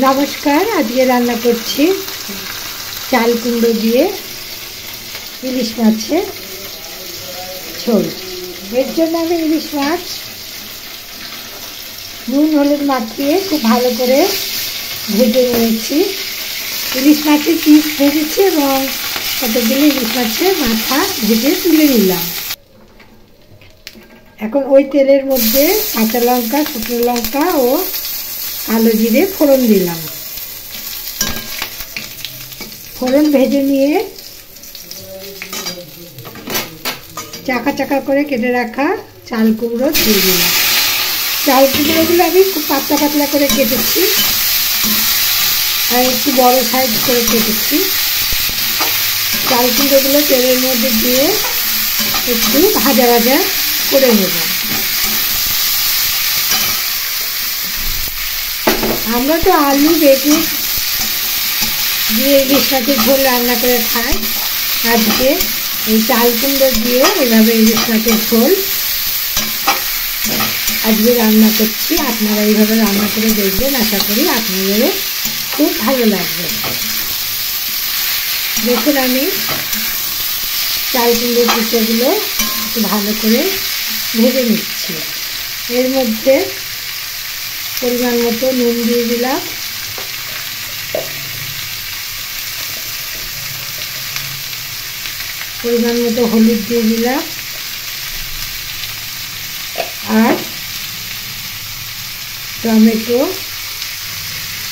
নমস্কার, আজকে রান্না করছি চাল কুমড়ো দিয়ে ইলিশ মাছের ঝোল। এর জন্য আমি ইলিশ মাছ নুন হলুদ মাখিয়ে খুব ভালো করে ভেজে নিয়েছি। ইলিশ মাছের পিস ভেজেছি এবং কতগুলো ইলিশ মাছের মাথা ভেজে তুলে নিলাম। এখন ওই তেলের মধ্যে কাঁচা লঙ্কা, শুকনো লঙ্কা ও কালো জিরে ফোড়ন দিলাম। ফোড়ন ভেজে নিয়ে চাকা চাকা করে কেটে রাখা চাল কুমড়ো দিয়ে দিলাম। চাল কুমড়োগুলো আমি খুব পাতলা পাতলা করে কেটেছি আর একটু বড় সাইজ করে কেটেছি। চাল কুমড়োগুলো তেলের মধ্যে দিয়ে একটু ভাজা ভাজা করে নেব। আমরা তো আলু বেগুন দিয়ে ইলিশ মাছের ঝোল রান্না করে খাই। আজকে এই চাল কুমড়ো দিয়ে এভাবে ইলিশ মাছের ঝোল আজকে রান্না করছি। আপনারা এইভাবে রান্না করে দেখবেন, আশা করি আপনাদেরও খুব ভালো লাগবে। দেখুন, আমি চাল কুমড়োর কুচোগুলো একটু ভালো করে ভেজে নিচ্ছি। এর মধ্যে পরিমাণ মতো নুন দিয়ে দিলাম, পরিমাণ মতো হলুদ দিয়ে দিলাম আর টমেটো,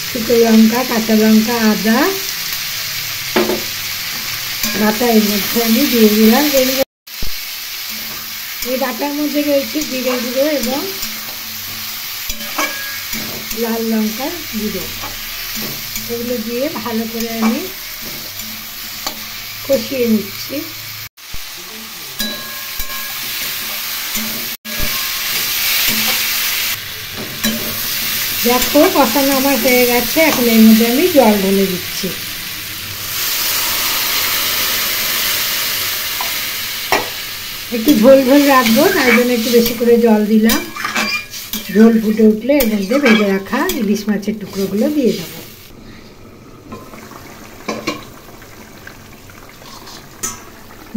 শুকনো লঙ্কা, কাঁচা লঙ্কা, আদা বাটা এর মধ্যে আমি দিয়ে দিলাম। এই বাটার মধ্যে রয়েছে জিরে গুঁড়ো এবং লাল লঙ্কার গুঁড়ো। এগুলো দিয়ে ভালো করে আমি কষিয়ে নিচ্ছি। দেখো, কষানো আমার হয়ে গেছে। এখন এর মধ্যে আমি জল ঢেলে দিচ্ছি। একটু ঝোল ঝোল রাখবো, তাই জন্য একটু বেশি করে জল দিলাম। ঝোল ফুটে উঠলে এর মধ্যে ভেজে রাখা ইলিশ মাছের টুকরোগুলো দিয়ে দেবো।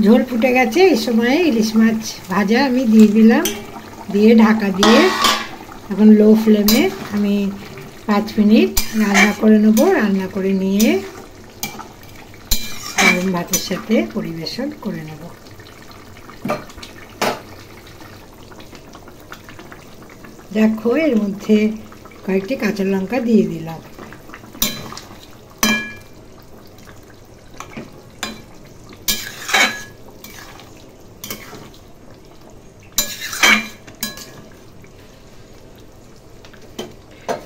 ঝোল ফুটে গেছে। এই সময়ে ইলিশ মাছ ভাজা আমি দিয়ে দিলাম, দিয়ে ঢাকা দিয়ে এখন লো ফ্লেমে আমি 5 মিনিট রান্না করে নেব। রান্না করে নিয়ে গরম ভাতের সাথে পরিবেশন করে নেব। দেখো, এর মধ্যে কয়েকটি কাঁচা লঙ্কা দিয়ে দিলাম।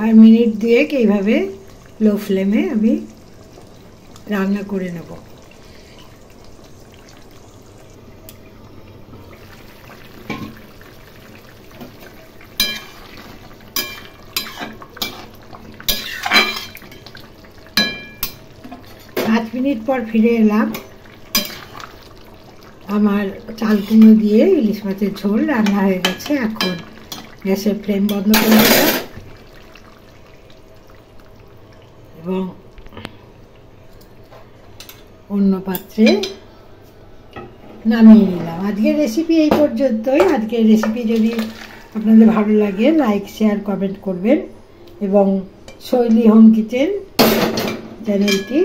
আর মিনিট 2 এইভাবে লো ফ্লেমে আমি রান্না করে নেব। 5 মিনিট পর ফিরে এলাম। আমার চাল কুমড়ো দিয়ে ইলিশ মাছের ঝোল রান্না হয়ে গেছে। এখন গ্যাসের ফ্লেম বন্ধ করে দিলাম এবং অন্য পাত্রে নামিয়ে নিলাম। আজকের রেসিপি এই পর্যন্তই। আজকের রেসিপি যদি আপনাদের ভালো লাগে, লাইক, শেয়ার, কমেন্ট করবেন এবং শৈলী হোম কিচেন চ্যানেলটি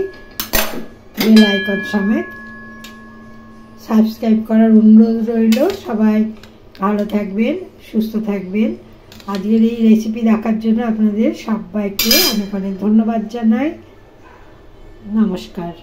বেল আইকন সমেত সাবস্ক্রাইব করার অনুরোধ রইল। সবাই ভালো থাকবেন, সুস্থ থাকবেন। আজকের এই রেসিপি দেখার জন্য আপনাদের সবাইকে অনেক অনেক ধন্যবাদ জানাই। নমস্কার।